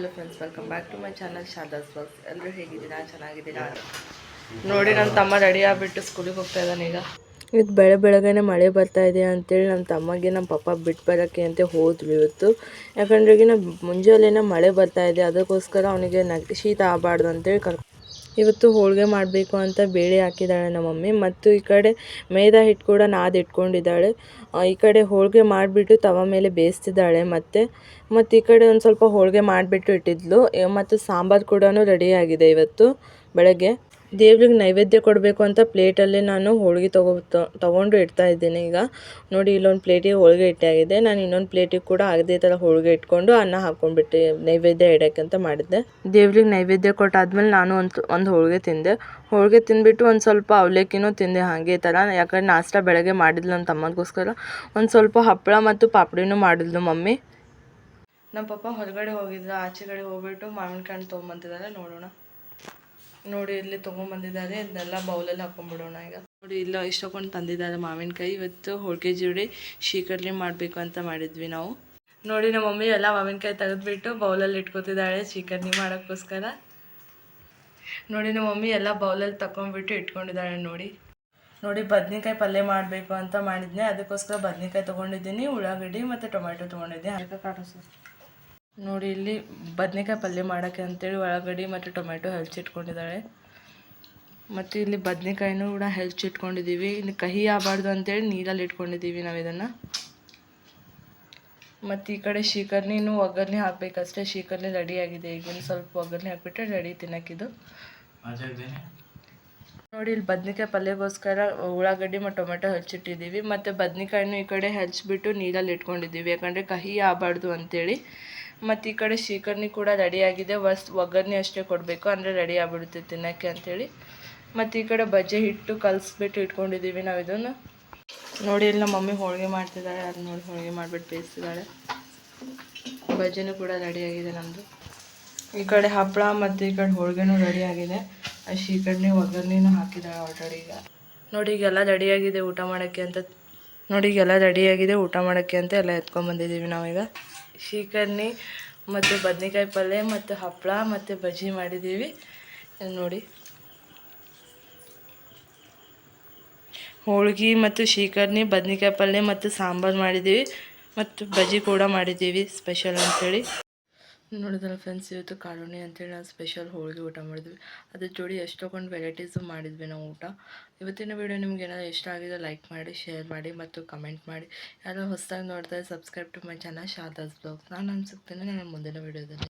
Hello friends, welcome back to my channel Sharada's blogs. ಎಲ್ಲರೂ ಹೇಗಿದ್ದೀರಾ? ಚೆನ್ನಾಗಿದ್ದೀರಾ? ನೋಡಿ, ನನ್ನ ತಮ್ಮ ರೆಡಿ ಆಗಿಬಿಟ್ಟು ಸ್ಕೂಲಿಗೆ ಹೋಗ್ತಾ ಇದ್ದಾನೆ. ಈಗ ಇದು ಬೆಳಗ್ಗೆನೆ ಮಳೆ ಬರ್ತಾ ಇದೆ ಅಂತೇಳಿ ನಮ್ಮ ತಮ್ಮಗೆ ನಮ್ಮ ಪಪ್ಪ ಬಿಟ್ಟು ಬರೋಕ್ಕೆ ಅಂತ ಹೋದ್ವಿ ಇವತ್ತು. ಯಾಕಂದ್ರೆ ಈಗ ಮುಂಜಾನೆನೇ ಮಳೆ ಬರ್ತಾ ಇದೆ, ಅದಕ್ಕೋಸ್ಕರ ಅವನಿಗೆ ಶೀತ ಆಗಬಾರ್ದು ಅಂತೇಳಿ ಇವತ್ತು ಹೋಳಿಗೆ ಮಾಡಬೇಕು ಅಂತ ಬೇಳೆ ಹಾಕಿದ್ದಾಳೆ ನಮ್ಮ ಮಮ್ಮಿ. ಮತ್ತು ಈ ಕಡೆ ಮೈದಾ ಹಿಟ್ಟು ಕೂಡ ನಾದಿ ಇಟ್ಕೊಂಡಿದ್ದಾಳೆ. ಈ ಕಡೆ ಹೋಳಿಗೆ ಮಾಡಿಬಿಟ್ಟು ತವ ಮೇಲೆ ಬೇಯಿಸ್ತಿದ್ದಾಳೆ. ಮತ್ತು ಈ ಕಡೆ ಒಂದು ಸ್ವಲ್ಪ ಹೋಳಿಗೆ ಮಾಡಿಬಿಟ್ಟು ಇಟ್ಟಿದ್ಲು. ಮತ್ತು ಸಾಂಬಾರು ಕೂಡ ರೆಡಿ ಆಗಿದೆ. ಇವತ್ತು ಬೆಳಗ್ಗೆ ದೇವ್ರಿಗೆ ನೈವೇದ್ಯ ಕೊಡಬೇಕು ಅಂತ ಪ್ಲೇಟಲ್ಲಿ ನಾನು ಹೋಳಿಗೆ ತಗೊಂಡು ಇಡ್ತಾ ಇದ್ದೇನೆ. ಈಗ ನೋಡಿ, ಇಲ್ಲೊಂದು ಪ್ಲೇಟಿಗೆ ಹೋಳಿಗೆ ಇಟ್ಟಾಗಿದೆ. ನಾನು ಇನ್ನೊಂದು ಪ್ಲೇಟಿಗೆ ಕೂಡ ಅದೇ ಥರ ಹೋಳಿಗೆ ಇಟ್ಕೊಂಡು ಅನ್ನ ಹಾಕ್ಕೊಂಡ್ಬಿಟ್ಟು ನೈವೇದ್ಯ ಇಡೋಕ್ಕಂತ ಮಾಡಿದ್ದೆ. ದೇವ್ರಿಗೆ ನೈವೇದ್ಯ ಕೊಟ್ಟಾದ್ಮೇಲೆ ನಾನು ಒಂದು ಹೋಳಿಗೆ ತಿಂದೆ. ಹೋಳಿಗೆ ತಿಂದ್ಬಿಟ್ಟು ಒಂದು ಸ್ವಲ್ಪ ಅವಲಕ್ಕಿನೂ ತಿಂದೆ ಹಾಗೆ ಥರ. ಯಾಕಂದ್ರೆ ನಾಷ್ಟ ಬೆಳಗ್ಗೆ ಮಾಡಿದ್ಲು ನನ್ನ ತಮ್ಮಗೋಸ್ಕರ. ಒಂದು ಸ್ವಲ್ಪ ಹಪ್ಪಳ ಮತ್ತು ಪಾಪಡಿನೂ ಮಾಡಿದ್ಲು ಮಮ್ಮಿ. ನಮ್ಮ ಪಪ್ಪ ಹೊರಗಡೆ ಹೋಗಿದ್ರು, ಆಚೆಗಡೆ ಹೋಗ್ಬಿಟ್ಟು ಮಾವಿನಕಾಯಿ ಹಣ್ಣು ತೊಗೊಂಬಂದಿದ್ದಾರೆ. ನೋಡೋಣ. ನೋಡಿ, ಇಲ್ಲಿ ತೊಗೊಂಬಂದಿದ್ದಾರೆ. ಇದನ್ನೆಲ್ಲ ಬೌಲಲ್ಲಿ ಹಾಕೊಂಡ್ಬಿಡೋಣ. ಈಗ ನೋಡಿ, ಇಲ್ಲ ಇಷ್ಟೊಂದು ತಂದಿದ್ದಾರೆ ಮಾವಿನಕಾಯಿ. ಇವತ್ತು ಹೋಳಿಗೆ ಜೋಡಿ ಶೀಕರ್ಣಿ ಮಾಡಬೇಕು ಅಂತ ಮಾಡಿದ್ವಿ ನಾವು. ನೋಡಿ, ನಮ್ಮ ಮಮ್ಮಿ ಎಲ್ಲ ಮಾವಿನಕಾಯಿ ತೆಗೆದ್ಬಿಟ್ಟು ಬೌಲಲ್ಲಿ ಇಟ್ಕೊತಿದ್ದಾಳೆ ಶೀಕರ್ಣಿ ಮಾಡೋಕ್ಕೋಸ್ಕರ. ನೋಡಿ, ನಮ್ಮ ಮಮ್ಮಿ ಎಲ್ಲ ಬೌಲಲ್ಲಿ ತಗೊಂಡ್ಬಿಟ್ಟು ಇಟ್ಕೊಂಡಿದ್ದಾಳೆ. ನೋಡಿ, ಬದ್ನೆಕಾಯಿ ಪಲ್ಯ ಮಾಡಬೇಕು ಅಂತ ಮಾಡಿದ್ನೆ. ಅದಕ್ಕೋಸ್ಕರ ಬದ್ನೆಕಾಯಿ ತೊಗೊಂಡಿದ್ದೀನಿ, ಉಳ್ಳಾಗಡ್ಡಿ ಮತ್ತು ಟೊಮೆಟೊ ತೊಗೊಂಡಿದ್ದೀನಿ. ನೋಡಿ, ಇಲ್ಲಿ ಬದ್ನೆಕಾಯಿ ಪಲ್ಯ ಮಾಡೋಕ್ಕೆ ಅಂತೇಳಿ ಉಳ್ಳಾಗಡ್ಡಿ ಮತ್ತು ಟೊಮೆಟೊ ಹೆಚ್ಚಿಟ್ಕೊಂಡಿದ್ದಾಳೆ. ಮತ್ತು ಇಲ್ಲಿ ಬದ್ನೆಕಾಯಿನೂ ಕೂಡ ಹೆಚ್ಚಿಟ್ಕೊಂಡಿದ್ದೀವಿ. ಇಲ್ಲಿ ಕಹಿ ಆಗಬಾರ್ದು ಅಂತೇಳಿ ನೀರಲ್ಲಿ ಇಟ್ಕೊಂಡಿದ್ದೀವಿ ನಾವು ಇದನ್ನು. ಮತ್ತು ಈ ಕಡೆ ಶೀಕರ್ಣಿನೂ ಒಗ್ಗರಣೆ ಹಾಕಬೇಕಷ್ಟೇ. ಶೀಕರ್ಣಿ ರೆಡಿಯಾಗಿದೆ. ಈಗ ಸ್ವಲ್ಪ ಒಗ್ಗರಣೆ ಹಾಕ್ಬಿಟ್ರೆ ರೆಡಿ ತಿನ್ನೋಕ್ಕಿದು. ನೋಡಿ, ಇಲ್ಲಿ ಬದ್ನೆಕಾಯಿ ಪಲ್ಯಕ್ಕೋಸ್ಕರ ಉಳ್ಳಾಗಡ್ಡಿ ಮತ್ತು ಟೊಮೆಟೊ ಹೆಚ್ಚಿಟ್ಟಿದ್ದೀವಿ. ಮತ್ತು ಬದ್ನೆಕಾಯಿನೂ ಈ ಕಡೆ ಹೆಚ್ಚಿಬಿಟ್ಟು ನೀರಲ್ಲಿ ಇಟ್ಕೊಂಡಿದ್ದೀವಿ, ಯಾಕಂದರೆ ಕಹಿ ಆಗಬಾರ್ದು ಅಂತೇಳಿ. ಮತ್ತು ಈ ಕಡೆ ಶೀಕರ್ಣಿ ಕೂಡ ರೆಡಿಯಾಗಿದೆ. ಒಗ್ಗರಣೆ ಅಷ್ಟೇ ಕೊಡಬೇಕು, ಅಂದರೆ ರೆಡಿ ಆಗಿಬಿಡುತ್ತೆ ತಿನ್ನೋಕ್ಕೆ ಅಂಥೇಳಿ. ಮತ್ತು ಈ ಕಡೆ ಬಜ್ಜಿ ಹಿಟ್ಟು ಕಲಿಸ್ಬಿಟ್ಟು ಇಟ್ಕೊಂಡಿದ್ದೀವಿ ನಾವು ಇದನ್ನು. ನೋಡಿ, ಇಲ್ಲಿ ನಮ್ಮ ಮಮ್ಮಿ ಹೋಳಿಗೆ ಮಾಡ್ತಿದ್ದಾಳೆ. ಅದು ನೋಡಿ, ಹೋಳಿಗೆ ಮಾಡಿಬಿಟ್ಟು ಬೇಯಿಸ್ತಿದ್ದಾಳೆ. ಬಜ್ಜಿನೂ ಕೂಡ ರೆಡಿಯಾಗಿದೆ ನಮ್ಮದು. ಈ ಕಡೆ ಹಪ್ಪಳ ಮತ್ತು ಈ ಕಡೆ ಹೋಳಿಗೆನೂ ರೆಡಿಯಾಗಿದೆ. ಆ ಶೀಕರ್ಣಿ ಒಗ್ಗರಣೆನೂ ಹಾಕಿದ್ದಾಳೆ ಆಲ್ರೆಡಿ. ಈಗ ನೋಡಿ, ಈಗೆಲ್ಲ ರೆಡಿಯಾಗಿದೆ ಊಟ ಮಾಡೋಕ್ಕೆ ಅಂತ. ಎಲ್ಲ ಎತ್ಕೊಂಡ್ಬಂದಿದ್ದೀವಿ ನಾವೀಗ. ಶೀಕರ್ಣಿ ಮತ್ತು ಬದ್ನೆಕಾಯಿ ಪಲ್ಯ ಮತ್ತು ಹಪ್ಪಳ ಮತ್ತು ಬಜ್ಜಿ ಮಾಡಿದ್ದೀವಿ. ನೋಡಿ, ಹೋಳ್ಗೆ ಮತ್ತು ಶೀಕರ್ಣಿ, ಬದ್ನೆಕಾಯಿ ಪಲ್ಯ ಮತ್ತು ಸಾಂಬಾರು ಮಾಡಿದ್ದೀವಿ. ಮತ್ತು ಬಜ್ಜಿ ಕೂಡ ಮಾಡಿದ್ದೀವಿ ಸ್ಪೆಷಲ್ ಅಂಥೇಳಿ. ನೋಡಿದ್ರೆ ಫ್ರೆಂಡ್ಸ್, ಇವತ್ತು ಕಾರುಣಿ ಅಂತೇಳಿ ನಾವು ಸ್ಪೆಷಲ್ ಹೋಳಿಗೆ ಊಟ ಮಾಡಿದ್ವಿ. ಅದ್ರ ಜೋಡಿ ಎಷ್ಟೊಂದು ವೆರೈಟೀಸು ಮಾಡಿದ್ವಿ ನಾವು ಊಟ. ಇವತ್ತಿನ ವಿಡಿಯೋ ನಿಮ್ಗೆ ಏನಾದರೂ ಇಷ್ಟ ಆಗಿದೆ ಲೈಕ್ ಮಾಡಿ, ಶೇರ್ ಮಾಡಿ ಮತ್ತು ಕಮೆಂಟ್ ಮಾಡಿ. ಯಾರೋ ಹೊಸದಾಗಿ ನೋಡ್ತಾರೆ, subscribe to my channel Sharada's blogs. ನಾನು ಸಿಗ್ತೇನೆ ನನ್ನ ಮುಂದಿನ ವಿಡಿಯೋದಲ್ಲಿ.